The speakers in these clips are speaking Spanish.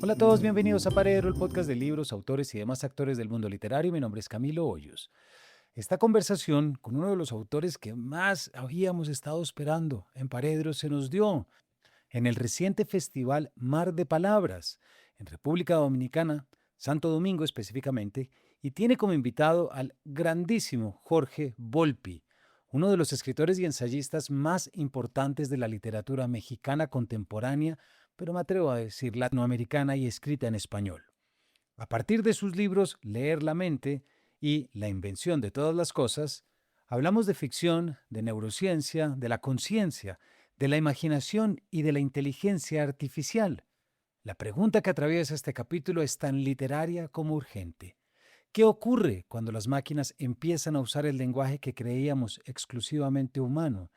Hola a todos, bienvenidos a Paredro, el podcast de libros, autores y demás actores del mundo literario. Mi nombre es Camilo Hoyos. Esta conversación con uno de los autores que más habíamos estado esperando en Paredro se nos dio en el reciente festival Mar de Palabras, en República Dominicana, Santo Domingo específicamente, y tiene como invitado al grandísimo Jorge Volpi, uno de los escritores y ensayistas más importantes de la literatura mexicana contemporánea, pero me atrevo a decir latinoamericana y escrita en español. A partir de sus libros Leer la mente y La invención de todas las cosas, hablamos de ficción, de neurociencia, de la conciencia, de la imaginación y de la inteligencia artificial. La pregunta que atraviesa este capítulo es tan literaria como urgente. ¿Qué ocurre cuando las máquinas empiezan a usar el lenguaje que creíamos exclusivamente humano?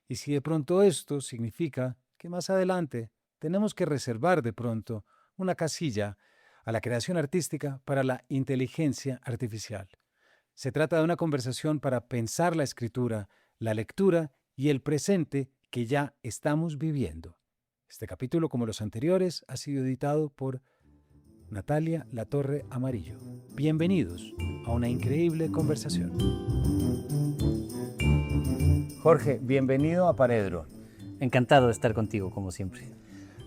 Y si de pronto esto significa que más adelante tenemos que reservar de pronto una casilla a la creación artística para la inteligencia artificial. Se trata de una conversación para pensar la escritura, la lectura y el presente que ya estamos viviendo. Este capítulo, como los anteriores, ha sido editado por Natalia Latorre Amarillo. Bienvenidos a una increíble conversación. Jorge, bienvenido a Paredro. Encantado de estar contigo, como siempre.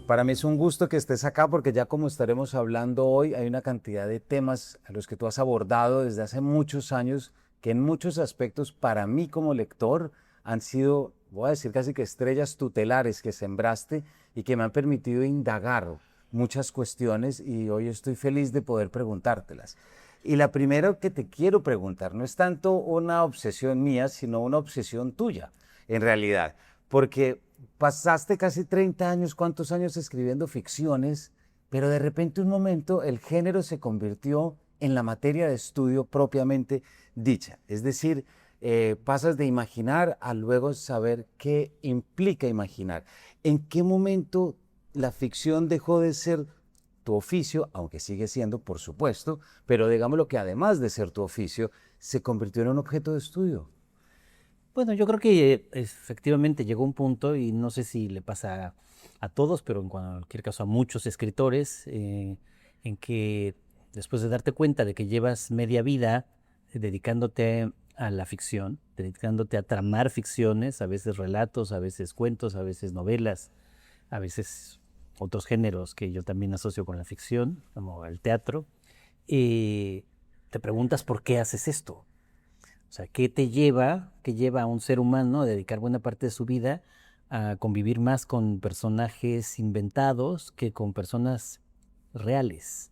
Para mí es un gusto que estés acá porque ya como estaremos hablando hoy, hay una cantidad de temas a los que tú has abordado desde hace muchos años que en muchos aspectos para mí como lector han sido, voy a decir casi que estrellas tutelares que sembraste y que me han permitido indagar muchas cuestiones y hoy estoy feliz de poder preguntártelas. Y la primera que te quiero preguntar no es tanto una obsesión mía, sino una obsesión tuya, en realidad, porque pasaste casi 30 años, ¿cuántos años escribiendo ficciones? Pero de repente un momento el género se convirtió en la materia de estudio propiamente dicha. Es decir, pasas de imaginar a luego saber qué implica imaginar. ¿En qué momento la ficción dejó de ser tu oficio, aunque sigue siendo, por supuesto, pero digámoslo que además de ser tu oficio, se convirtió en un objeto de estudio? Bueno, yo creo que efectivamente llegó un punto, y no sé si le pasa a todos, pero en cualquier caso a muchos escritores, en que después de darte cuenta de que llevas media vida dedicándote a la ficción, dedicándote a tramar ficciones, a veces relatos, a veces cuentos, a veces novelas, a veces otros géneros que yo también asocio con la ficción, como el teatro, te preguntas por qué haces esto. O sea, qué lleva a un ser humano a dedicar buena parte de su vida a convivir más con personajes inventados que con personas reales?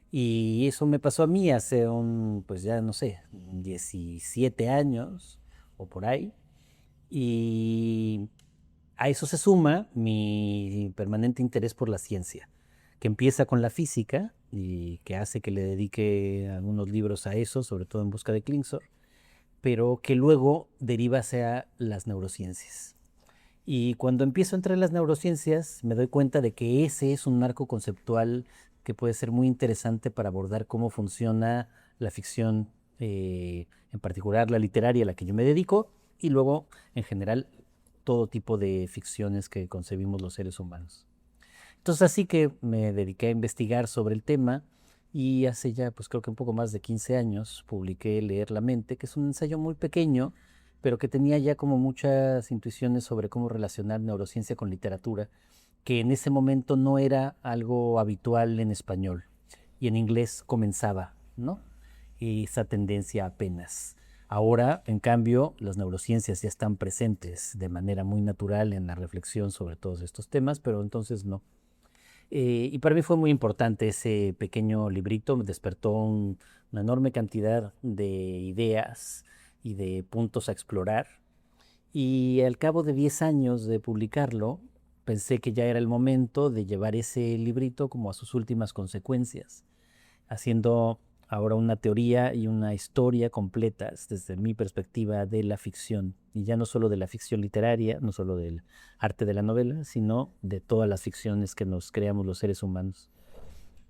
Y eso me pasó a mí hace pues ya no sé, 17 años o por ahí. Y a eso se suma mi permanente interés por la ciencia, que empieza con la física y que hace que le dedique algunos libros a eso, sobre todo En busca de Klingsor, pero que luego deriva hacia las neurociencias. Y cuando empiezo a entrar en las neurociencias, me doy cuenta de que ese es un marco conceptual que puede ser muy interesante para abordar cómo funciona la ficción, en particular la literaria a la que yo me dedico, y luego, en general, todo tipo de ficciones que concebimos los seres humanos. Entonces así que me dediqué a investigar sobre el tema y hace ya, pues creo que un poco más de 15 años, publiqué Leer la mente, que es un ensayo muy pequeño, pero que tenía ya como muchas intuiciones sobre cómo relacionar neurociencia con literatura, que en ese momento no era algo habitual en español y en inglés comenzaba, ¿no? Y esa tendencia apenas. Ahora, en cambio, las neurociencias ya están presentes de manera muy natural en la reflexión sobre todos estos temas, pero entonces no. Y para mí fue muy importante ese pequeño librito, me despertó una enorme cantidad de ideas y de puntos a explorar. Y al cabo de 10 años de publicarlo, pensé que ya era el momento de llevar ese librito como a sus últimas consecuencias, haciendo ahora una teoría y una historia completas desde mi perspectiva de la ficción, y ya no solo de la ficción literaria, no solo del arte de la novela, sino de todas las ficciones que nos creamos los seres humanos.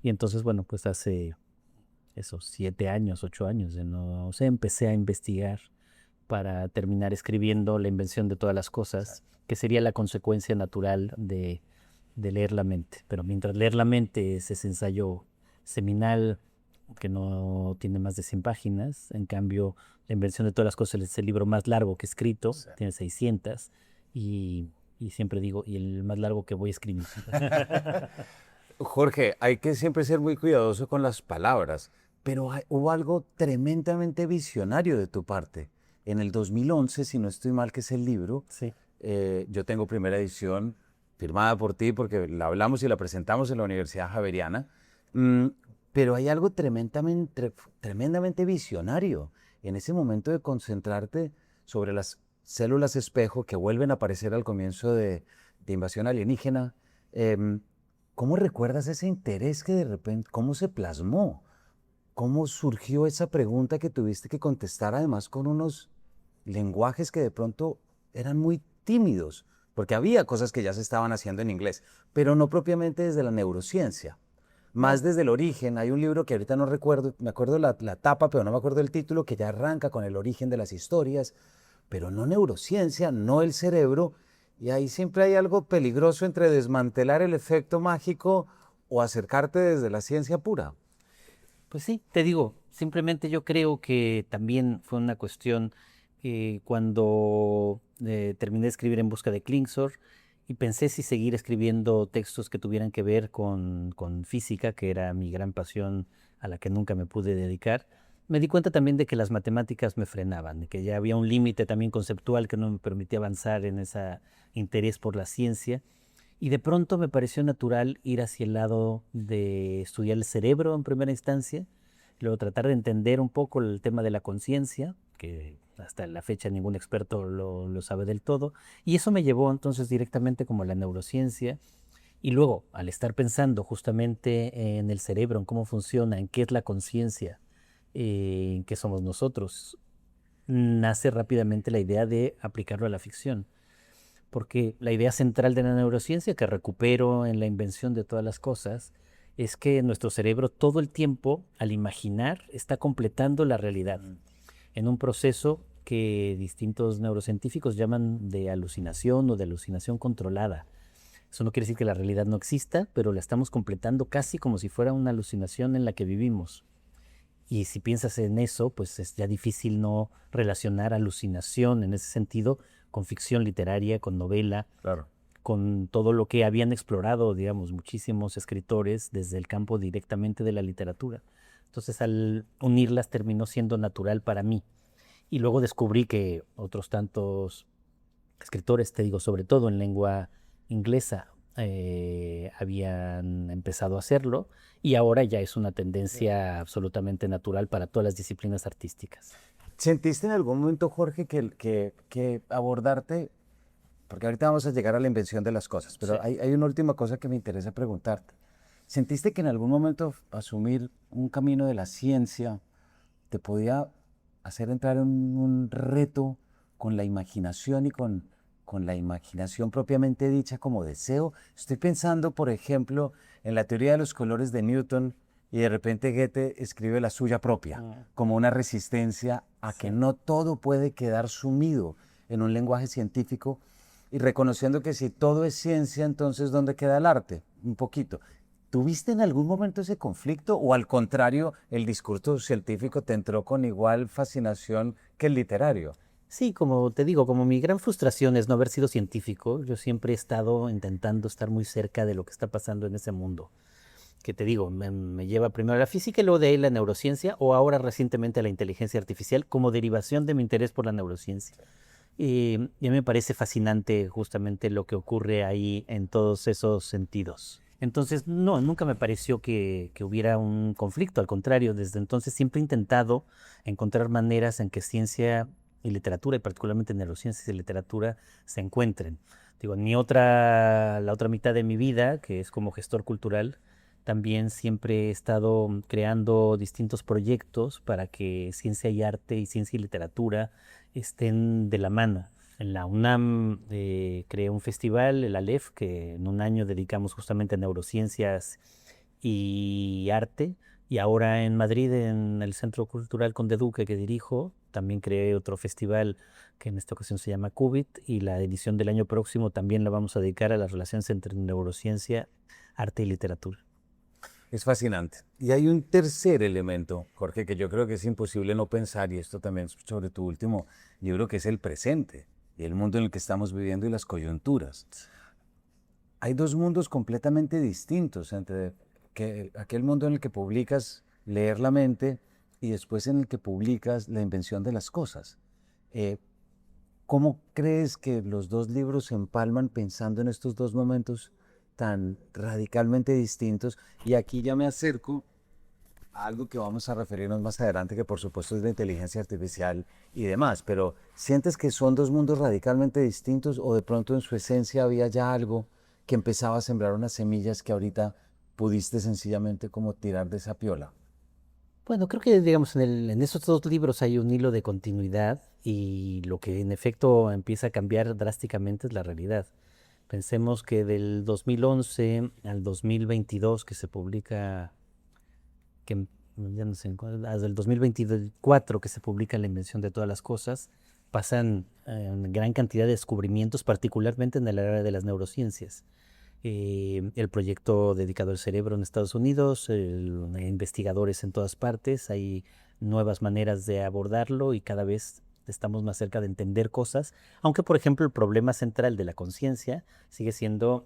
Y entonces, bueno, pues hace esos 7 años, 8 años, no sé, empecé a investigar para terminar escribiendo La invención de todas las cosas, que sería la consecuencia natural de leer la mente. Pero mientras leer la mente es ese ensayo seminal que no tiene más de 100 páginas, en cambio La invención de todas las cosas es el libro más largo que he escrito, Sí. tiene 600 y siempre digo, y el más largo que voy a escribir. Jorge, hay que siempre ser muy cuidadoso con las palabras, pero hubo algo tremendamente visionario de tu parte. En el 2011, si no estoy mal, que es el libro, Sí. yo tengo primera edición firmada por ti porque la hablamos y la presentamos en la Universidad Javeriana, mm, pero hay algo tremendamente visionario en ese momento de concentrarte sobre las células espejo que vuelven a aparecer al comienzo de Invasión Alienígena. Em, ¿Cómo recuerdas ese interés que de repente, cómo se plasmó? ¿Cómo surgió esa pregunta que tuviste que contestar además con unos lenguajes que de pronto eran muy tímidos? Porque había cosas que ya se estaban haciendo en inglés, pero no propiamente desde la neurociencia, más No, desde el origen. Hay un libro que ahorita no recuerdo, me acuerdo la tapa, pero no me acuerdo el título, que ya arranca con el origen de las historias, pero no neurociencia, no el cerebro. Y ahí siempre hay algo peligroso entre desmantelar el efecto mágico o acercarte desde la ciencia pura. pues sí, te digo, simplemente yo creo que también fue una cuestión cuando terminé de escribir En busca de Klingsor y pensé si seguir escribiendo textos que tuvieran que ver con física, que era mi gran pasión a la que nunca me pude dedicar. Me di cuenta también de que las matemáticas me frenaban, de que ya había un límite también conceptual que no me permitía avanzar en ese interés por la ciencia. Y de pronto me pareció natural ir hacia el lado de estudiar el cerebro en primera instancia, luego tratar de entender un poco el tema de la conciencia, que hasta la fecha ningún experto lo sabe del todo, y eso me llevó entonces directamente como a la neurociencia, y luego al estar pensando justamente en el cerebro, en cómo funciona, en qué es la conciencia, en qué somos nosotros, nace rápidamente la idea de aplicarlo a la ficción porque la idea central de la neurociencia que recupero en la invención de todas las cosas es que nuestro cerebro todo el tiempo, al imaginar, está completando la realidad en un proceso que distintos neurocientíficos llaman de alucinación o de alucinación controlada. Eso no quiere decir que la realidad no exista, pero la estamos completando casi como si fuera una alucinación en la que vivimos. Y si piensas en eso, pues es ya difícil no relacionar alucinación en ese sentido con ficción literaria, con novela, Claro. con todo lo que habían explorado, digamos, muchísimos escritores desde el campo directamente de la literatura. Entonces, al unirlas terminó siendo natural para mí. Y luego descubrí que otros tantos escritores, te digo, sobre todo en lengua inglesa, habían empezado a hacerlo y ahora ya es una tendencia absolutamente natural para todas las disciplinas artísticas. ¿Sentiste en algún momento, Jorge, que abordarte, porque ahorita vamos a llegar a la invención de las cosas, Sí. pero hay una última cosa que me interesa preguntarte. ¿Sentiste que en algún momento asumir un camino de la ciencia te podía hacer entrar en un reto con la imaginación y con la imaginación propiamente dicha como deseo? Estoy pensando, por ejemplo, en la teoría de los colores de Newton y de repente Goethe escribe la suya propia, como una resistencia a que Sí. no todo puede quedar sumido en un lenguaje científico y reconociendo que si todo es ciencia, entonces ¿dónde queda el arte? Un poquito. ¿Tuviste en algún momento ese conflicto o al contrario, el discurso científico te entró con igual fascinación que el literario? Sí, como te digo, como mi gran frustración es no haber sido científico, yo siempre he estado intentando estar muy cerca de lo que está pasando en ese mundo. Que te digo, me lleva primero a la física y luego de ahí la neurociencia o ahora recientemente a la inteligencia artificial como derivación de mi interés por la neurociencia. Y a mí me parece fascinante justamente lo que ocurre ahí en todos esos sentidos. Entonces, no, nunca me pareció que hubiera un conflicto, al contrario, desde entonces siempre he intentado encontrar maneras en que ciencia y literatura, y particularmente neurociencias y literatura, se encuentren. Digo, la otra mitad de mi vida, que es como gestor cultural, también siempre he estado creando distintos proyectos para que ciencia y arte y ciencia y literatura estén de la mano. En la UNAM creé un festival, el ALEF, que en un año dedicamos justamente a neurociencias y arte, Y ahora en Madrid, en el Centro Cultural Conde Duque que dirijo, también creé otro festival que en esta ocasión se llama Qubit, y la edición del año próximo también la vamos a dedicar a las relaciones entre neurociencia, arte y literatura. Es fascinante. Y hay un tercer elemento, Jorge, que yo creo que es imposible no pensar, y esto también sobre tu último libro, que es el presente y el mundo en el que estamos viviendo y las coyunturas. Hay dos mundos completamente distintos entre aquel mundo en el que publicas leer la mente y después en el que publicas la invención de las cosas. Eh, ¿Cómo crees que los dos libros se empalman pensando en estos dos momentos tan radicalmente distintos? Y aquí ya me acerco a algo que vamos a referirnos más adelante, que por supuesto es la inteligencia artificial y demás, pero ¿sientes que son dos mundos radicalmente distintos o de pronto en su esencia había ya algo que empezaba a sembrar unas semillas que ahorita pudiste sencillamente como tirar de esa piola? Bueno, creo que, digamos, en esos dos libros hay un hilo de continuidad, y lo que en efecto empieza a cambiar drásticamente es la realidad. Pensemos que del 2011 al 2022 que se publica, ya no sé, hasta el 2024 que se publica La invención de todas las cosas, pasan gran cantidad de descubrimientos, particularmente en el área de las neurociencias. El proyecto dedicado al cerebro en Estados Unidos, investigadores en todas partes, hay nuevas maneras de abordarlo y cada vez estamos más cerca de entender cosas, aunque por ejemplo el problema central de la conciencia sigue siendo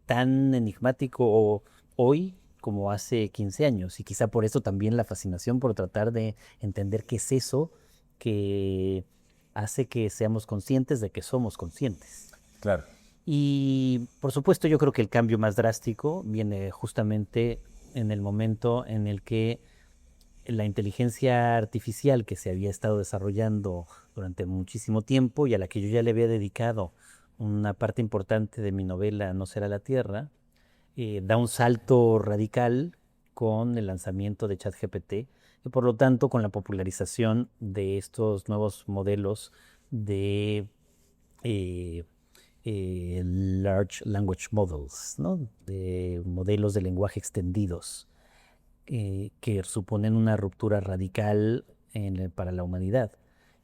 tan enigmático hoy como hace 15 años, y quizá por eso también la fascinación por tratar de entender qué es eso que hace que seamos conscientes de que somos conscientes. Claro. Y por supuesto yo creo que el cambio más drástico viene justamente en el momento en el que la inteligencia artificial que se había estado desarrollando durante muchísimo tiempo y a la que yo ya le había dedicado una parte importante de mi novela No será la Tierra, da un salto radical con el lanzamiento de ChatGPT y por lo tanto con la popularización de estos nuevos modelos de eh, Large Language Models, ¿no? De modelos de lenguaje extendidos, que suponen una ruptura radical para la humanidad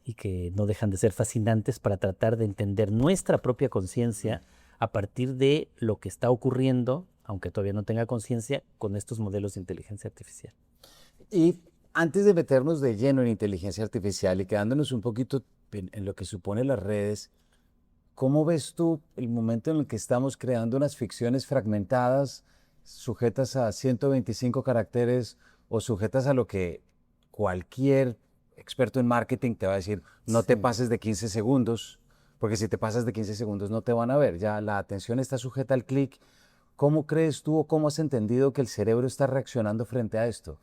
y que no dejan de ser fascinantes para tratar de entender nuestra propia conciencia a partir de lo que está ocurriendo, aunque todavía no tenga conciencia, con estos modelos de inteligencia artificial. Y antes de meternos de lleno en inteligencia artificial y quedándonos un poquito en lo que supone las redes, ¿cómo ves tú el momento en el que estamos creando unas ficciones fragmentadas, sujetas a 125 caracteres o sujetas a lo que cualquier experto en marketing te va a decir, no te pases de 15 segundos, porque si te pasas de 15 segundos no te van a ver, ya la atención está sujeta al clic? ¿Cómo crees tú o cómo has entendido que el cerebro está reaccionando frente a esto?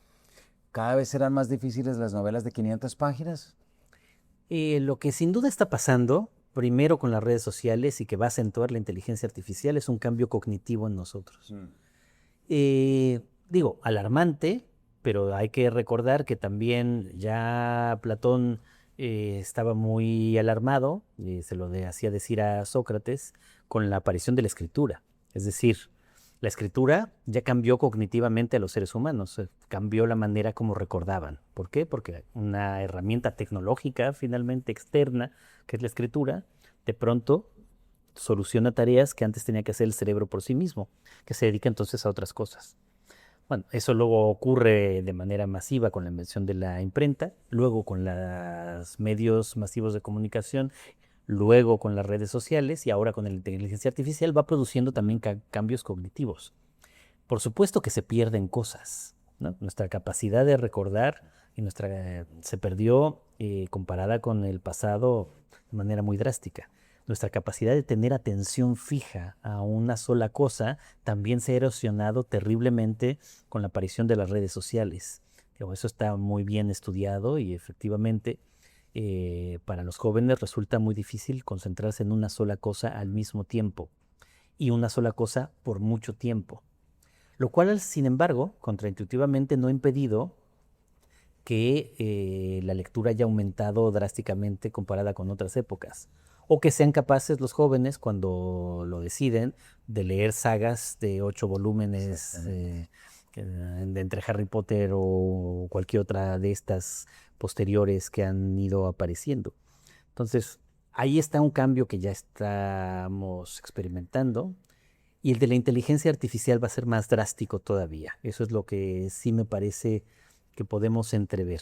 ¿Cada vez serán más difíciles las novelas de 500 páginas? Lo que sin duda está pasando, primero con las redes sociales y que va a acentuar la inteligencia artificial, es un cambio cognitivo en nosotros. Digo, alarmante, pero hay que recordar que también ya Platón estaba muy alarmado, se lo hacía decir a Sócrates, con la aparición de la escritura. Es decir, la escritura ya cambió cognitivamente a los seres humanos, cambió la manera como recordaban. ¿Por qué? Porque una herramienta tecnológica finalmente externa, que es la escritura, de pronto soluciona tareas que antes tenía que hacer el cerebro por sí mismo, que se dedica entonces a otras cosas. Bueno, eso luego ocurre de manera masiva con la invención de la imprenta, luego con los medios masivos de comunicación, luego con las redes sociales y ahora con la inteligencia artificial va produciendo también cambios cognitivos. Por supuesto que se pierden cosas, ¿no? Nuestra capacidad de recordar se perdió comparada con el pasado de manera muy drástica. Nuestra capacidad de tener atención fija a una sola cosa también se ha erosionado terriblemente con la aparición de las redes sociales. Eso está muy bien estudiado y efectivamente para los jóvenes resulta muy difícil concentrarse en una sola cosa al mismo tiempo y una sola cosa por mucho tiempo. Lo cual, sin embargo, contraintuitivamente no ha impedido que la lectura haya aumentado drásticamente comparada con otras épocas, o que sean capaces los jóvenes, cuando lo deciden, de leer sagas de 8 volúmenes entre Harry Potter o cualquier otra de estas posteriores que han ido apareciendo. Entonces, ahí está un cambio que ya estamos experimentando. Y el de la inteligencia artificial va a ser más drástico todavía. Eso es lo que sí me parece que podemos entrever.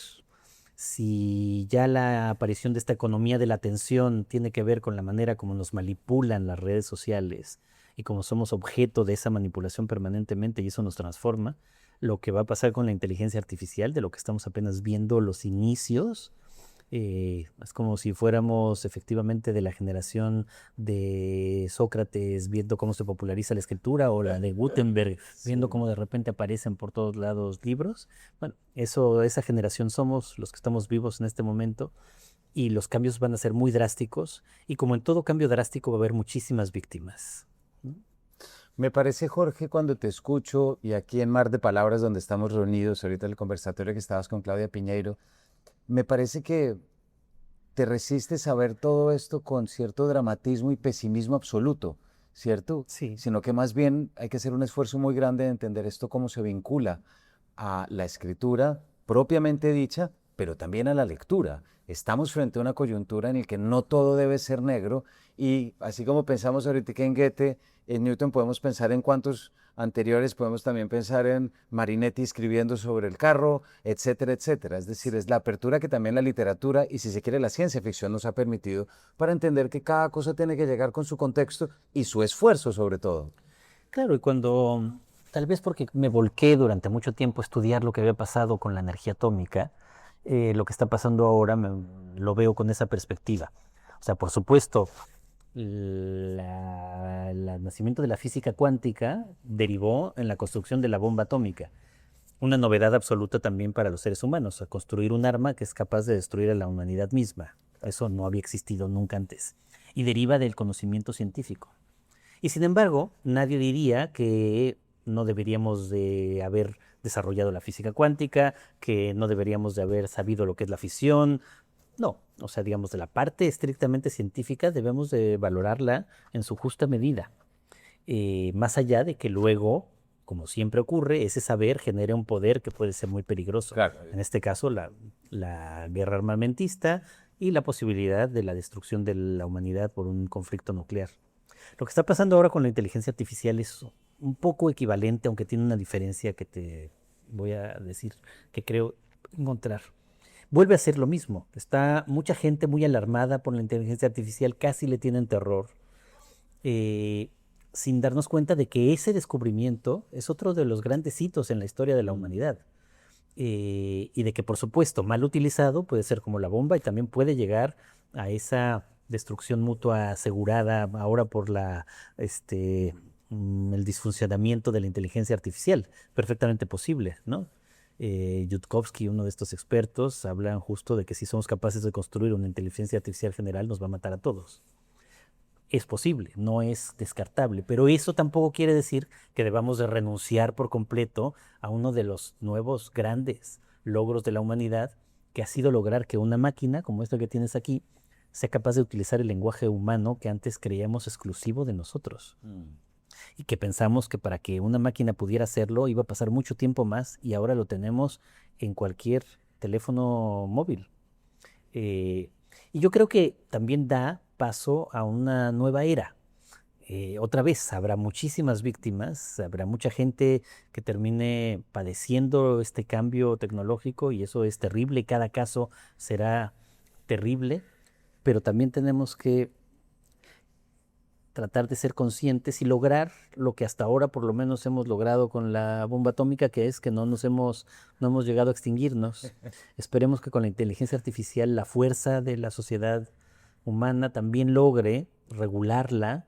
Si ya la aparición de esta economía de la atención tiene que ver con la manera como nos manipulan las redes sociales y como somos objeto de esa manipulación permanentemente y eso nos transforma, lo que va a pasar con la inteligencia artificial, de lo que estamos apenas viendo los inicios, es como si fuéramos efectivamente de la generación de Sócrates viendo cómo se populariza la escritura o la de Gutenberg viendo Sí. cómo de repente aparecen por todos lados libros. Bueno, esa generación somos los que estamos vivos en este momento y los cambios van a ser muy drásticos y como en todo cambio drástico va a haber muchísimas víctimas. ¿No? Me parece, Jorge, cuando te escucho y aquí en Mar de Palabras, donde estamos reunidos, ahorita el conversatorio que estabas con Claudia Piñeiro, me parece que te resistes a ver todo esto con cierto dramatismo y pesimismo absoluto, ¿cierto? Sí. Sino que más bien hay que hacer un esfuerzo muy grande de entender esto cómo se vincula a la escritura propiamente dicha, pero también a la lectura. Estamos frente a una coyuntura en la que no todo debe ser negro y así como pensamos ahorita en Goethe, en Newton podemos pensar en cuantos anteriores, podemos también pensar en Marinetti escribiendo sobre el carro, etcétera, etcétera. Es decir, es la apertura que también la literatura y si se quiere la ciencia ficción nos ha permitido para entender que cada cosa tiene que llegar con su contexto y su esfuerzo sobre todo. Claro, y cuando, tal vez porque me volqué durante mucho tiempo a estudiar lo que había pasado con la energía atómica, lo que está pasando ahora lo veo con esa perspectiva. O sea, por supuesto, el nacimiento de la física cuántica derivó en la construcción de la bomba atómica. Una novedad absoluta también para los seres humanos, a construir un arma que es capaz de destruir a la humanidad misma. Eso no había existido nunca antes. Y deriva del conocimiento científico. Y sin embargo, nadie diría que no deberíamos de haber desarrollado la física cuántica, que no deberíamos de haber sabido lo que es la fisión. No, o sea, digamos, de la parte estrictamente científica debemos de valorarla en su justa medida. Más allá de que luego, como siempre ocurre, ese saber genere un poder que puede ser muy peligroso. Claro. En este caso, la guerra armamentista y la posibilidad de la destrucción de la humanidad por un conflicto nuclear. Lo que está pasando ahora con la inteligencia artificial es un poco equivalente, aunque tiene una diferencia que te voy a decir que creo encontrar. Vuelve a ser lo mismo. Está mucha gente muy alarmada por la inteligencia artificial, casi le tienen terror, eh, sin darnos cuenta de que ese descubrimiento es otro de los grandes hitos en la historia de la humanidad. Y de que, por supuesto, mal utilizado puede ser como la bomba y también puede llegar a esa destrucción mutua asegurada ahora por el disfuncionamiento de la inteligencia artificial, perfectamente posible, ¿no? Yudkowsky, uno de estos expertos, hablan justo de que si somos capaces de construir una inteligencia artificial general nos va a matar a todos. Es posible, no es descartable, pero eso tampoco quiere decir que debamos de renunciar por completo a uno de los nuevos grandes logros de la humanidad, que ha sido lograr que una máquina, como esta que tienes aquí, sea capaz de utilizar el lenguaje humano que antes creíamos exclusivo de nosotros. Y que pensamos que para que una máquina pudiera hacerlo iba a pasar mucho tiempo más y ahora lo tenemos en cualquier teléfono móvil. Y yo creo que también da paso a una nueva era. Otra vez, habrá muchísimas víctimas, habrá mucha gente que termine padeciendo este cambio tecnológico y eso es terrible y cada caso será terrible, pero también tenemos que tratar de ser conscientes y lograr lo que hasta ahora por lo menos hemos logrado con la bomba atómica, que es que no hemos llegado a extinguirnos. Esperemos que con la inteligencia artificial la fuerza de la sociedad humana también logre regularla,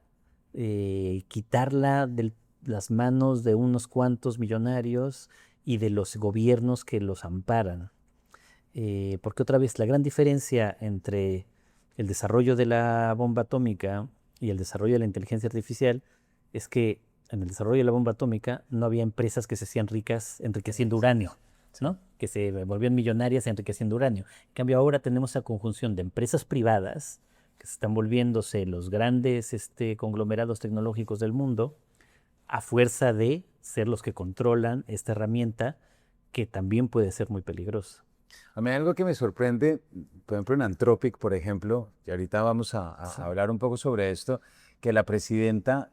quitarla de las manos de unos cuantos millonarios y de los gobiernos que los amparan. Porque otra vez la gran diferencia entre el desarrollo de la bomba atómica y el desarrollo de la inteligencia artificial es que en el desarrollo de la bomba atómica no había empresas que se hacían ricas enriqueciendo uranio, ¿no? Que se volvían millonarias enriqueciendo uranio. En cambio ahora tenemos esa conjunción de empresas privadas que se están volviéndose los grandes conglomerados tecnológicos del mundo a fuerza de ser los que controlan esta herramienta que también puede ser muy peligrosa. A mí hay algo que me sorprende, por ejemplo en Anthropic, por ejemplo, y ahorita vamos Sí. a hablar un poco sobre esto, que la presidenta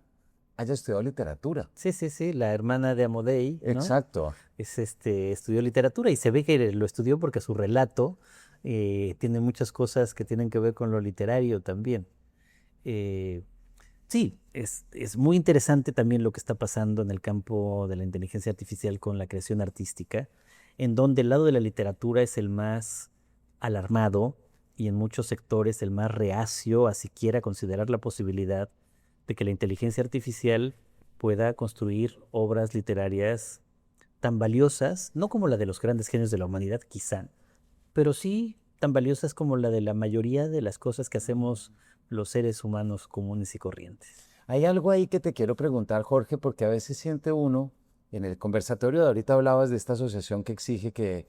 haya estudiado literatura. Sí, sí, sí, la hermana de Amodei, ¿no? Exacto. Estudió literatura y se ve que lo estudió porque su relato tiene muchas cosas que tienen que ver con lo literario también. Eh, sí, es muy interesante también lo que está pasando en el campo de la inteligencia artificial con la creación artística, en donde el lado de la literatura es el más alarmado y en muchos sectores el más reacio a siquiera considerar la posibilidad de que la inteligencia artificial pueda construir obras literarias tan valiosas, no como la de los grandes genios de la humanidad, quizá, pero sí tan valiosas como la de la mayoría de las cosas que hacemos los seres humanos comunes y corrientes. Hay algo ahí que te quiero preguntar, Jorge, porque a veces siente uno, en el conversatorio de ahorita hablabas de esta asociación que exige que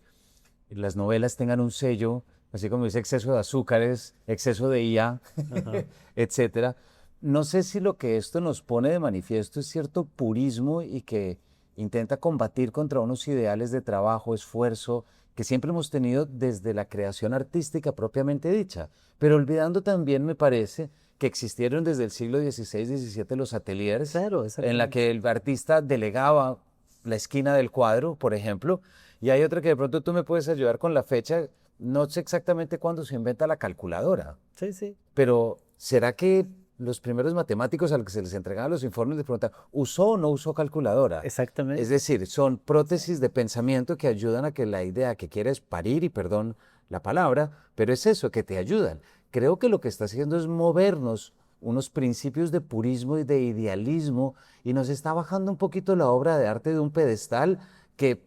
las novelas tengan un sello, así como dice exceso de azúcares, exceso de IA, Ajá. etcétera. No sé si lo que esto nos pone de manifiesto es cierto purismo y que intenta combatir contra unos ideales de trabajo, esfuerzo, que siempre hemos tenido desde la creación artística propiamente dicha, pero olvidando también, me parece, que existieron desde el siglo XVI, XVII los ateliers, Claro, en la exactamente. que el artista delegaba la esquina del cuadro, por ejemplo, y hay otra que de pronto tú me puedes ayudar con la fecha. No sé exactamente cuándo se inventa la calculadora, Sí, sí. pero ¿será que los primeros matemáticos a los que se les entregaban los informes les preguntan, ¿usó o no usó calculadora? Es Exactamente. decir, son prótesis de pensamiento que ayudan a que la idea que quieres parir, y perdón la palabra, pero es eso, que te ayudan. Creo que lo que está haciendo es movernos unos principios de purismo y de idealismo y nos está bajando un poquito la obra de arte de un pedestal que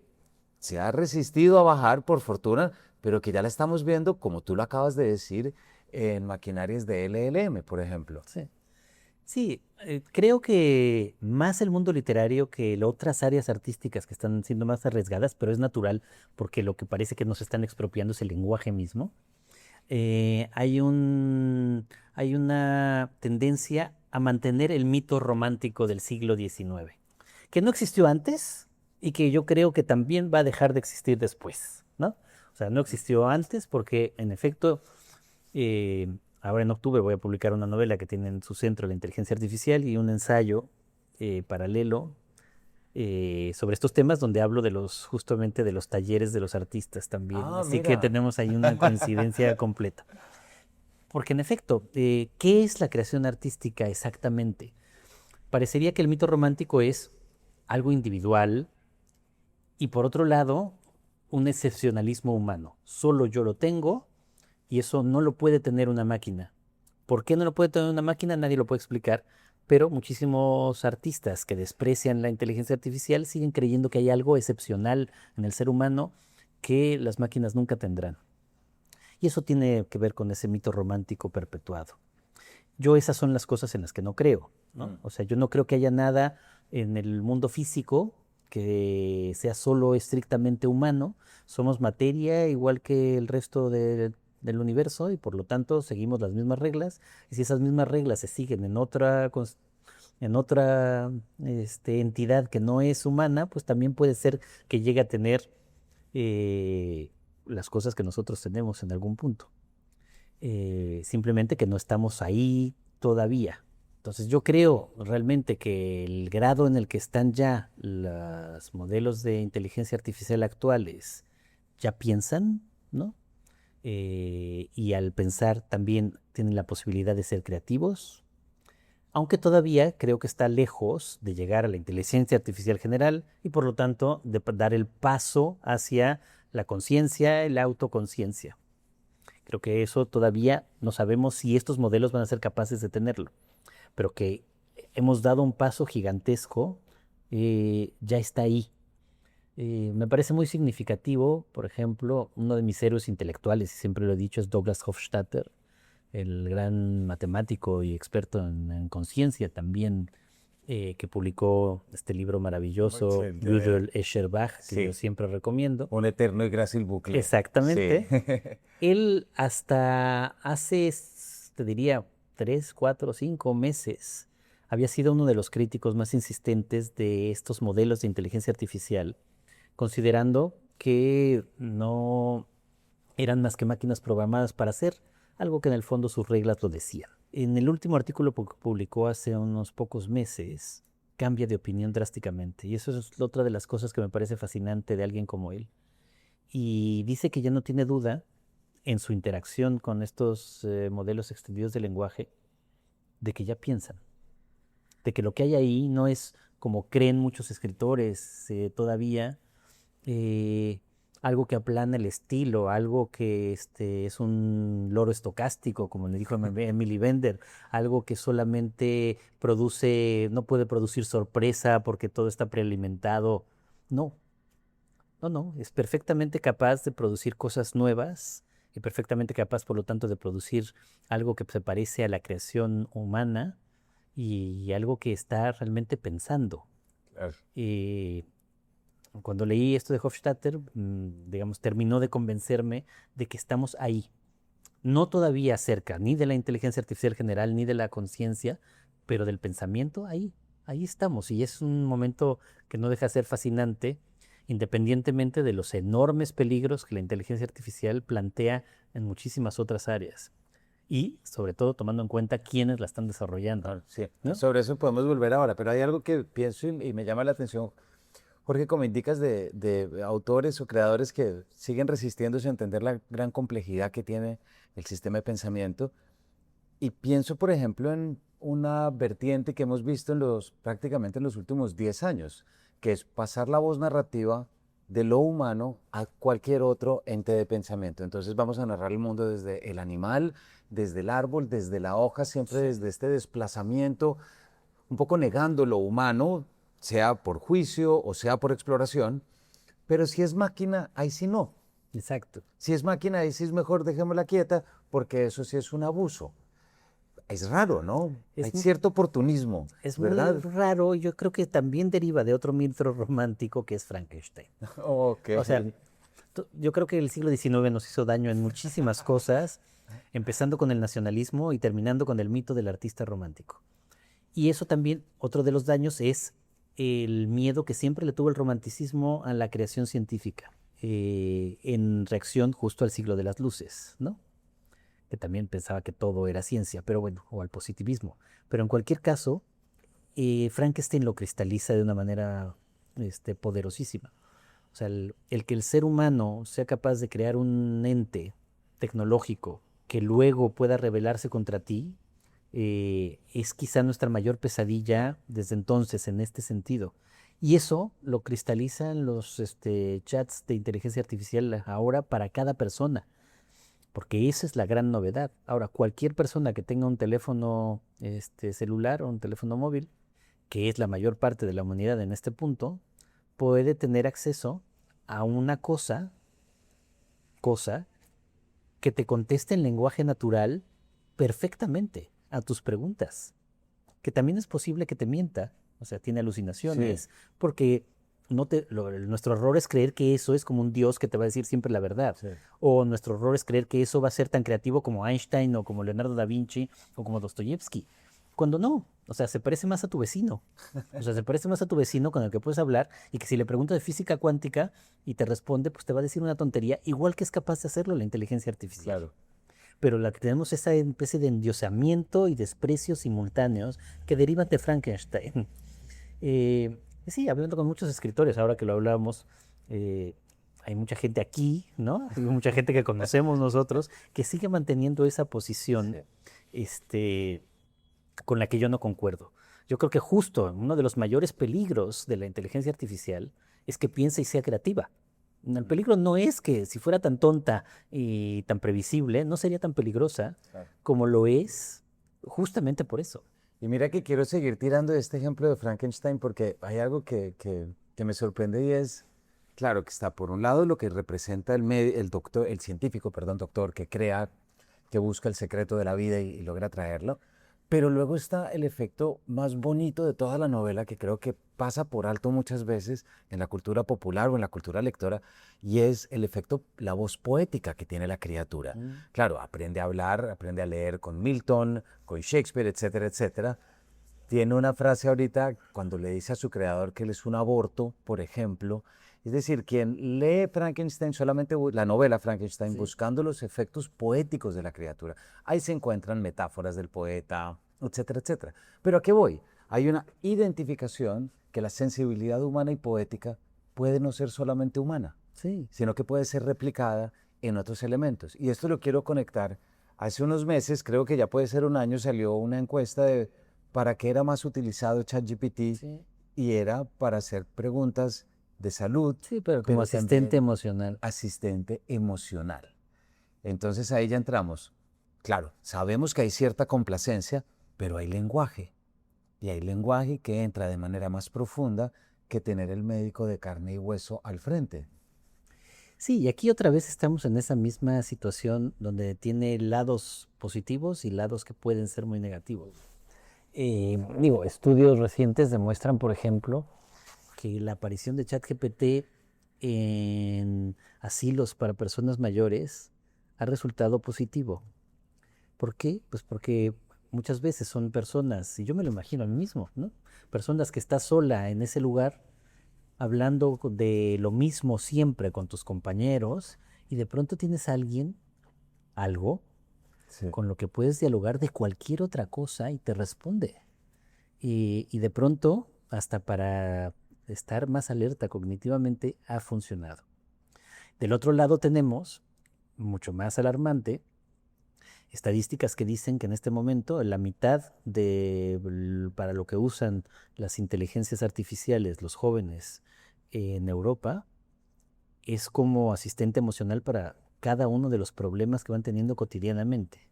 se ha resistido a bajar por fortuna, pero que ya la estamos viendo, como tú lo acabas de decir, en maquinarias de LLM, por ejemplo. Sí. Sí, creo que más el mundo literario que otras áreas artísticas que están siendo más arriesgadas, pero es natural porque lo que parece que nos están expropiando es el lenguaje mismo. Hay hay una tendencia a mantener el mito romántico del siglo XIX, que no existió antes y que yo creo que también va a dejar de existir después, ¿no? O sea, no existió antes porque, en efecto, ahora en octubre voy a publicar una novela que tiene en su centro la inteligencia artificial y un ensayo paralelo sobre estos temas donde hablo de justamente de los talleres de los artistas también. Ah, Así que mira. tenemos ahí una coincidencia completa. Porque en efecto, ¿qué es la creación artística exactamente? Parecería que el mito romántico es algo individual y por otro lado, un excepcionalismo humano. Solo yo lo tengo y eso no lo puede tener una máquina. ¿Por qué no lo puede tener una máquina? Nadie lo puede explicar, pero muchísimos artistas que desprecian la inteligencia artificial siguen creyendo que hay algo excepcional en el ser humano que las máquinas nunca tendrán. Y eso tiene que ver con ese mito romántico perpetuado. Yo esas son las cosas en las que no creo, ¿no? O sea, yo no creo que haya nada en el mundo físico que sea solo estrictamente humano. Somos materia igual que el resto del universo y por lo tanto seguimos las mismas reglas. Y si esas mismas reglas se siguen en otra entidad que no es humana, pues también puede ser que llegue a tener eh, las cosas que nosotros tenemos en algún punto. Simplemente que no estamos ahí todavía. Entonces yo creo realmente que el grado en el que están ya los modelos de inteligencia artificial actuales ya piensan, ¿no? Y al pensar también tienen la posibilidad de ser creativos, aunque todavía creo que está lejos de llegar a la inteligencia artificial general y por lo tanto de dar el paso hacia la conciencia y la autoconciencia. Creo que eso todavía no sabemos si estos modelos van a ser capaces de tenerlo, pero que hemos dado un paso gigantesco, ya está ahí. Me parece muy significativo, por ejemplo, uno de mis héroes intelectuales, y siempre lo he dicho, es Douglas Hofstadter, el gran matemático y experto en conciencia también, que publicó este libro maravilloso, Excelente. Gödel, Escher, Bach, que yo Sí, siempre recomiendo. un eterno y grácil bucle. Sí. Exactamente. Él hasta hace, te diría, 3, 4, 5 meses, había sido uno de los críticos más insistentes de estos modelos de inteligencia artificial, considerando que no eran más que máquinas programadas para hacer algo que en el fondo sus reglas lo decían. En el último artículo que publicó hace unos pocos meses, cambia de opinión drásticamente. Y eso es otra de las cosas que me parece fascinante de alguien como él. Y dice que ya no tiene duda en su interacción con estos modelos extendidos de lenguaje de que ya piensan, de que lo que hay ahí no es como creen muchos escritores todavía, algo que aplana el estilo, algo que es un loro estocástico, como le dijo Emily Bender, algo que solamente produce, no puede producir sorpresa porque todo está prealimentado. No, no, es perfectamente capaz de producir cosas nuevas y perfectamente capaz, por lo tanto, de producir algo que se parece a la creación humana y algo que está realmente pensando. Claro. Cuando leí esto de Hofstadter, digamos, terminó de convencerme de que estamos ahí. No todavía cerca ni de la inteligencia artificial general ni de la conciencia, pero del pensamiento ahí estamos. Y es un momento que no deja de ser fascinante, independientemente de los enormes peligros que la inteligencia artificial plantea en muchísimas otras áreas. Y sobre todo tomando en cuenta quiénes la están desarrollando. Sí, ¿No? sobre eso podemos volver ahora, pero hay algo que pienso y me llama la atención, Jorge, como indicas de autores o creadores que siguen resistiéndose a entender la gran complejidad que tiene el sistema de pensamiento. Y pienso, por ejemplo, en una vertiente que hemos visto prácticamente en los últimos 10 años, que es pasar la voz narrativa de lo humano a cualquier otro ente de pensamiento. Entonces vamos a narrar el mundo desde el animal, desde el árbol, desde la hoja, siempre desde este desplazamiento, un poco negando lo humano, sea por juicio o sea por exploración, pero si es máquina, ahí sí no. Exacto. Si es máquina, ahí sí es mejor dejémosla quieta, porque eso sí es un abuso. Es raro, ¿no? Hay cierto oportunismo, Es ¿verdad? muy raro, yo creo que también deriva de otro mito romántico que es Frankenstein. Ok. O sea, yo creo que el siglo XIX nos hizo daño en muchísimas cosas, empezando con el nacionalismo y terminando con el mito del artista romántico. Y eso también, otro de los daños es el miedo que siempre le tuvo el romanticismo a la creación científica, en reacción justo al siglo de las luces, ¿no? Que también pensaba que todo era ciencia, pero bueno, o al positivismo. Pero en cualquier caso, Frankenstein lo cristaliza de una manera poderosísima. O sea, el que el ser humano sea capaz de crear un ente tecnológico que luego pueda rebelarse contra ti, es quizá nuestra mayor pesadilla desde entonces en este sentido. Y eso lo cristalizan los chats de inteligencia artificial ahora para cada persona, porque esa es la gran novedad. Ahora, cualquier persona que tenga un teléfono celular o un teléfono móvil, que es la mayor parte de la humanidad en este punto, puede tener acceso a una cosa que te conteste en lenguaje natural perfectamente a tus preguntas. Que también es posible que te mienta, o sea, tiene alucinaciones, Sí. porque nuestro error es creer que eso es como un Dios que te va a decir siempre la verdad. Sí. O nuestro error es creer que eso va a ser tan creativo como Einstein o como Leonardo da Vinci o como Dostoyevsky. Cuando no, o sea, se parece más a tu vecino. O sea, se parece más a tu vecino con el que puedes hablar y que si le preguntas de física cuántica y te responde, pues te va a decir una tontería, igual que es capaz de hacerlo la inteligencia artificial. Claro. Pero la que tenemos es esa especie de endiosamiento y desprecio simultáneos que derivan de Frankenstein. Sí, hablando con muchos escritores, ahora que lo hablábamos, hay mucha gente aquí, ¿no? Hay mucha gente que conocemos nosotros que sigue manteniendo esa posición, con la que yo no concuerdo. Yo creo que justo uno de los mayores peligros de la inteligencia artificial es que piense y sea creativa. El peligro no es que si fuera tan tonta y tan previsible, no sería tan peligrosa Claro. como lo es justamente por eso. Y mira que quiero seguir tirando de este ejemplo de Frankenstein porque hay algo que me sorprende y es, claro, que está por un lado lo que representa el doctor, el científico, perdón, doctor, que crea, que busca el secreto de la vida y logra traerlo. Pero luego está el efecto más bonito de toda la novela que creo que pasa por alto muchas veces en la cultura popular o en la cultura lectora, y es el efecto, la voz poética que tiene la criatura. Claro, aprende a hablar, aprende a leer con Milton, con Shakespeare, etcétera, etcétera, tiene una frase ahorita cuando le dice a su creador que él es un aborto, por ejemplo. Es decir, quien lee Frankenstein, solamente la novela Frankenstein, Sí. buscando los efectos poéticos de la criatura, ahí se encuentran metáforas del poeta, etcétera, etcétera. Pero ¿a qué voy? Hay una identificación que la sensibilidad humana y poética puede no ser solamente humana, Sí. sino que puede ser replicada en otros elementos. Y esto lo quiero conectar. Hace unos meses, creo que ya puede ser un año, salió una encuesta de para qué era más utilizado ChatGPT Sí. y era para hacer preguntas de salud, Sí, pero como pero asistente también emocional. asistente emocional. Entonces ahí ya entramos. Claro, sabemos que hay cierta complacencia, pero hay lenguaje. Y hay lenguaje que entra de manera más profunda que tener el médico de carne y hueso al frente. Sí, y aquí otra vez estamos en esa misma situación donde tiene lados positivos y lados que pueden ser muy negativos. Estudios recientes demuestran, por ejemplo, que la aparición de ChatGPT en asilos para personas mayores ha resultado positivo. ¿Por qué? Pues porque muchas veces son personas, y yo me lo imagino a mí mismo, ¿no? Personas que estás sola en ese lugar hablando de lo mismo siempre con tus compañeros y de pronto tienes a alguien, algo, Sí. con lo que puedes dialogar de cualquier otra cosa y te responde. Y de pronto, hasta para estar más alerta cognitivamente, ha funcionado. Del otro lado tenemos, mucho más alarmante, estadísticas que dicen que en este momento la mitad para lo que usan las inteligencias artificiales, los jóvenes en Europa, es como asistente emocional para cada uno de los problemas que van teniendo cotidianamente.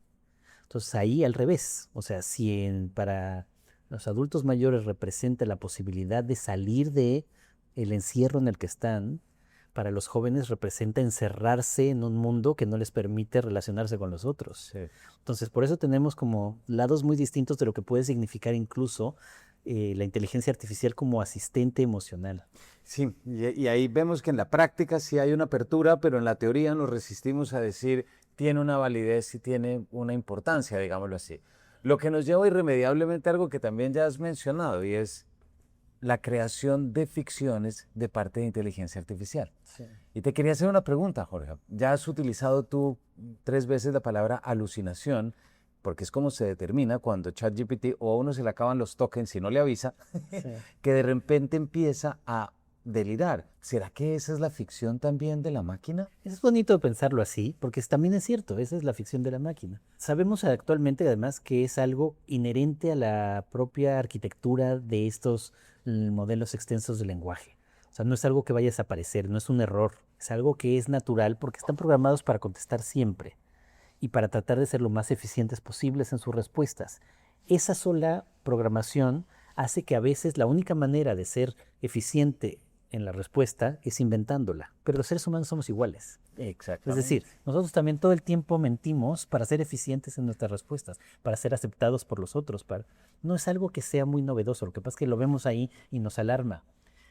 Entonces ahí al revés, o sea, si para los adultos mayores representa la posibilidad de salir de el encierro en el que están, para los jóvenes representa encerrarse en un mundo que no les permite relacionarse con los otros. Sí. Entonces, por eso tenemos como lados muy distintos de lo que puede significar incluso la inteligencia artificial como asistente emocional. Sí, y ahí vemos que en la práctica sí hay una apertura, pero en la teoría nos resistimos a decir tiene una validez y tiene una importancia, digámoslo así. Lo que nos lleva irremediablemente a algo que también ya has mencionado y es la creación de ficciones de parte de inteligencia artificial. Sí. Y te quería hacer una pregunta, Jorge. Ya has utilizado tú 3 veces la palabra alucinación, porque es como se determina cuando ChatGPT o a uno se le acaban los tokens y no le avisa, Sí. que de repente empieza a delirar. ¿Será que esa es la ficción también de la máquina? Es bonito pensarlo así, porque también es cierto, esa es la ficción de la máquina. Sabemos actualmente además que es algo inherente a la propia arquitectura de estos modelos extensos de lenguaje. O sea, no es algo que vaya a desaparecer, no es un error, es algo que es natural porque están programados para contestar siempre y para tratar de ser lo más eficientes posibles en sus respuestas. Esa sola programación hace que a veces la única manera de ser eficiente en la respuesta es inventándola. Pero los seres humanos somos iguales. Es decir, nosotros también todo el tiempo mentimos para ser eficientes en nuestras respuestas, para ser aceptados por los otros. No es algo que sea muy novedoso, lo que pasa es que lo vemos ahí y nos alarma,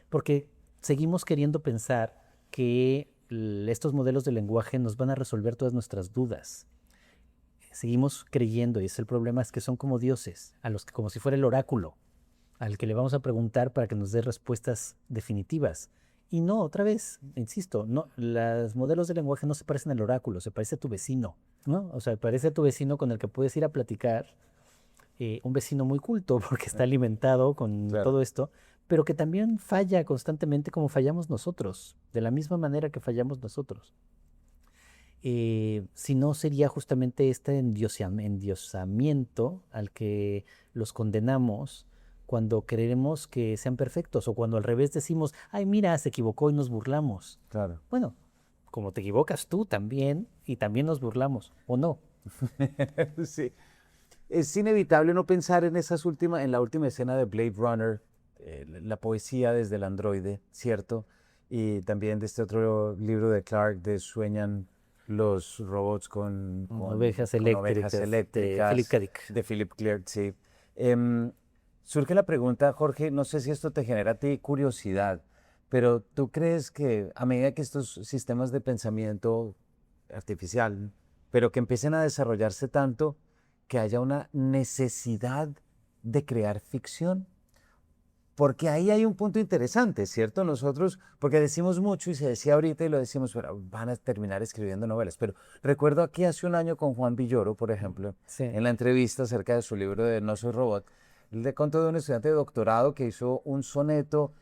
porque seguimos queriendo pensar que estos modelos de lenguaje nos van a resolver todas nuestras dudas. Seguimos creyendo, y es el problema, es que son como dioses, como si fuera el oráculo, al que le vamos a preguntar para que nos dé respuestas definitivas. Y no, otra vez, insisto, no, los modelos de lenguaje no se parecen al oráculo, se parece a tu vecino, ¿no? O sea, parece a tu vecino con el que puedes ir a platicar, un vecino muy culto porque está alimentado con Claro. todo esto, pero que también falla constantemente como fallamos nosotros, de la misma manera que fallamos nosotros. Si no sería justamente este endiosamiento al que los condenamos cuando queremos que sean perfectos o cuando al revés decimos, ay, mira, se equivocó y nos burlamos. Claro. Bueno, como te equivocas tú también y también nos burlamos, ¿o no? Sí. Es inevitable no pensar en en la última escena de Blade Runner, la poesía desde el androide, ¿cierto? Y también de este otro libro de Clark, de Sueñan los robots Ovejas con ovejas eléctricas de Philip eléctricas, K. Dick. de Philip Clark, sí. Em, Surge la pregunta, Jorge, no sé si esto te genera a ti curiosidad, pero ¿tú crees que a medida que estos sistemas de pensamiento artificial, pero que empiecen a desarrollarse tanto, que haya una necesidad de crear ficción? Porque ahí hay un punto interesante, ¿cierto? Nosotros, porque decimos mucho y se decía ahorita y lo decimos, pero van a terminar escribiendo novelas. Pero recuerdo aquí hace un año con Juan Villoro, por ejemplo, Sí. en la entrevista acerca de su libro de No soy robot, él le contó de un estudiante de doctorado que hizo un soneto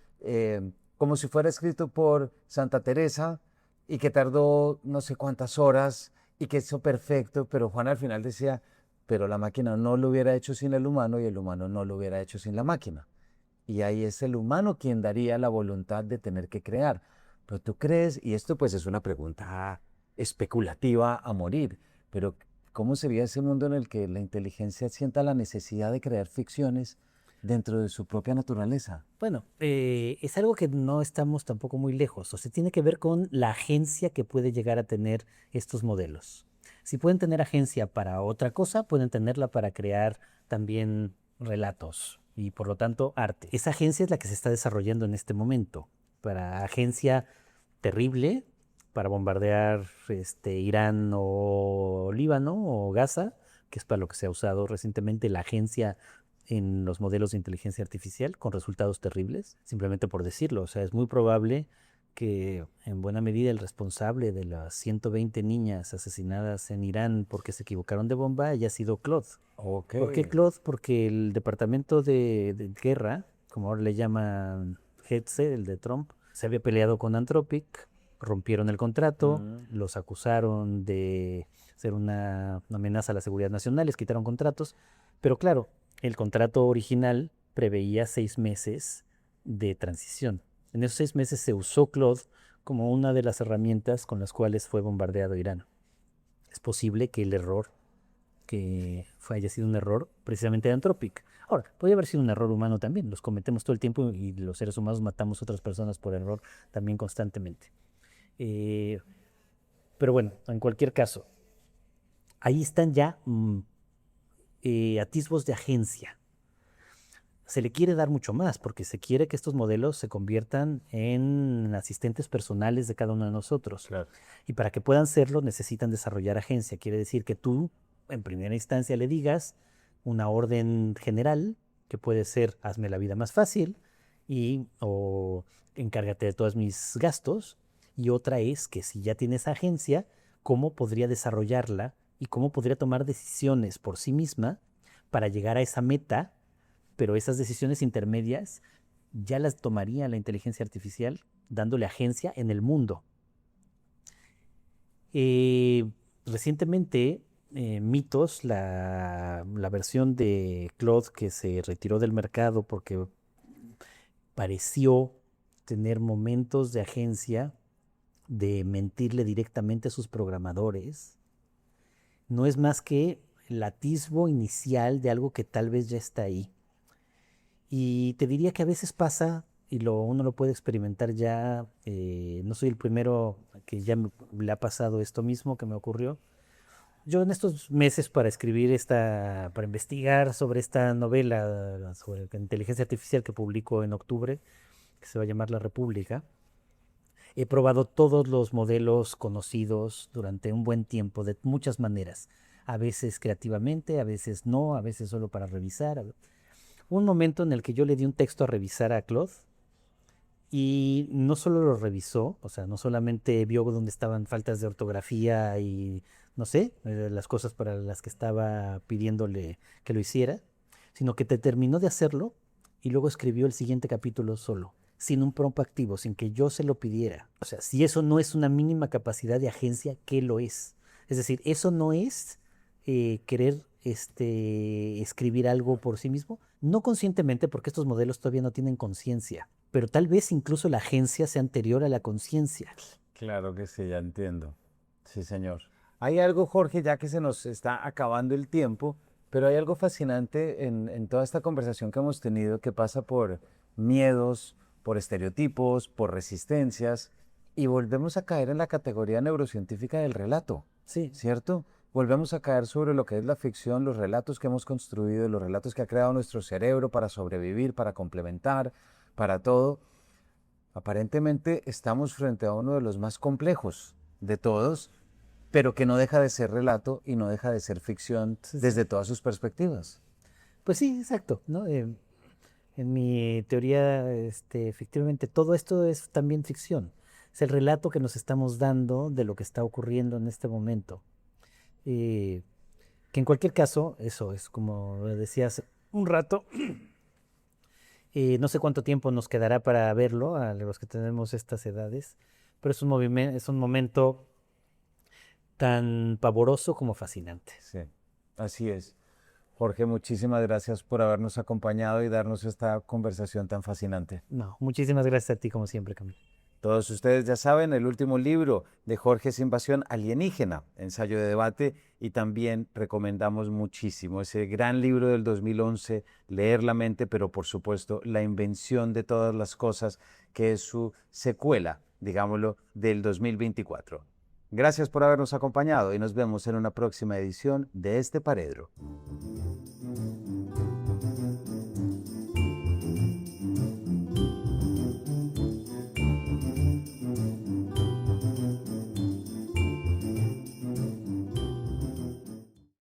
como si fuera escrito por Santa Teresa y que tardó no sé cuántas horas y que hizo perfecto, pero Juan al final decía, pero la máquina no lo hubiera hecho sin el humano y el humano no lo hubiera hecho sin la máquina. Y ahí es el humano quien daría la voluntad de tener que crear. Pero tú crees, y esto pues es una pregunta especulativa a morir, pero ¿cómo sería ese mundo en el que la inteligencia sienta la necesidad de crear ficciones dentro de su propia naturaleza? Bueno, es algo que no estamos tampoco muy lejos. O sea, tiene que ver con la agencia que puede llegar a tener estos modelos. Si pueden tener agencia para otra cosa, pueden tenerla para crear también relatos y por lo tanto arte. Esa agencia es la que se está desarrollando en este momento. Para agencia terrible, para bombardear Irán o Líbano o Gaza, que es para lo que se ha usado recientemente la agencia en los modelos de inteligencia artificial con resultados terribles, simplemente por decirlo. O sea, es muy probable que en buena medida el responsable de las 120 niñas asesinadas en Irán porque se equivocaron de bomba haya sido Claude. Ok. ¿Por qué Claude? Porque el departamento de guerra, como ahora le llaman Hetze, el de Trump, se había peleado con Anthropic, rompieron el contrato, los acusaron de ser una amenaza a la seguridad nacional, les quitaron contratos, pero claro, el contrato original preveía 6 meses de transición. En esos 6 meses se usó Claude como una de las herramientas con las cuales fue bombardeado Irán. Es posible que el error haya sido un error precisamente de Anthropic. Ahora, podría haber sido un error humano también, los cometemos todo el tiempo y los seres humanos matamos a otras personas por error también constantemente. Pero bueno, en cualquier caso, ahí están ya atisbos de agencia. Se le quiere dar mucho más porque se quiere que estos modelos se conviertan en asistentes personales de cada uno de nosotros. Claro. Y para que puedan serlo necesitan desarrollar agencia. Quiere decir que tú, en primera instancia, le digas una orden general que puede ser hazme la vida más fácil o encárgate de todos mis gastos. Y otra es que si ya tienes agencia, ¿cómo podría desarrollarla y cómo podría tomar decisiones por sí misma para llegar a esa meta? Pero esas decisiones intermedias ya las tomaría la inteligencia artificial dándole agencia en el mundo. Recientemente, Mitos, la versión de Claude que se retiró del mercado porque pareció tener momentos de agencia de mentirle directamente a sus programadores, no es más que el atisbo inicial de algo que tal vez ya está ahí. Y te diría que a veces pasa, y uno lo puede experimentar ya, no soy el primero que ya le ha pasado esto mismo que me ocurrió. Yo en estos meses para escribir para investigar sobre esta novela sobre la inteligencia artificial que publico en octubre, que se va a llamar La República, he probado todos los modelos conocidos durante un buen tiempo, de muchas maneras. A veces creativamente, a veces no, a veces solo para revisar. Un momento en el que yo le di un texto a revisar a Claude y no solo lo revisó, o sea, no solamente vio dónde estaban faltas de ortografía y, no sé, las cosas para las que estaba pidiéndole que lo hiciera, sino que terminó de hacerlo y luego escribió el siguiente capítulo solo, sin un prompt activo, sin que yo se lo pidiera. O sea, si eso no es una mínima capacidad de agencia, ¿qué lo es? Es decir, eso no es querer escribir algo por sí mismo, no conscientemente porque estos modelos todavía no tienen conciencia, pero tal vez incluso la agencia sea anterior a la conciencia. Claro que sí, ya entiendo. Sí, señor. Hay algo, Jorge, ya que se nos está acabando el tiempo, pero hay algo fascinante en toda esta conversación que hemos tenido que pasa por miedos, por estereotipos, por resistencias, y volvemos a caer en la categoría neurocientífica del relato, Sí, ¿cierto? Volvemos a caer sobre lo que es la ficción, los relatos que hemos construido, los relatos que ha creado nuestro cerebro para sobrevivir, para complementar, para todo. Aparentemente estamos frente a uno de los más complejos de todos, pero que no deja de ser relato y no deja de ser ficción sí, sí. desde todas sus perspectivas. Pues sí, exacto, ¿no? En mi teoría, efectivamente, todo esto es también ficción. Es el relato que nos estamos dando de lo que está ocurriendo en este momento. Eh, que en cualquier caso, eso es como decías un rato, no sé cuánto tiempo nos quedará para verlo a los que tenemos estas edades, pero es un momento tan pavoroso como fascinante. Sí, así es. Jorge, muchísimas gracias por habernos acompañado y darnos esta conversación tan fascinante. No, muchísimas gracias a ti como siempre, Camilo. Todos ustedes ya saben, el último libro de Jorge es Invasión Alienígena, ensayo de debate, y también recomendamos muchísimo ese gran libro del 2011, Leer la mente, pero por supuesto La invención de todas las cosas, que es su secuela, digámoslo, del 2024. Gracias por habernos acompañado y nos vemos en una próxima edición de este Paredro.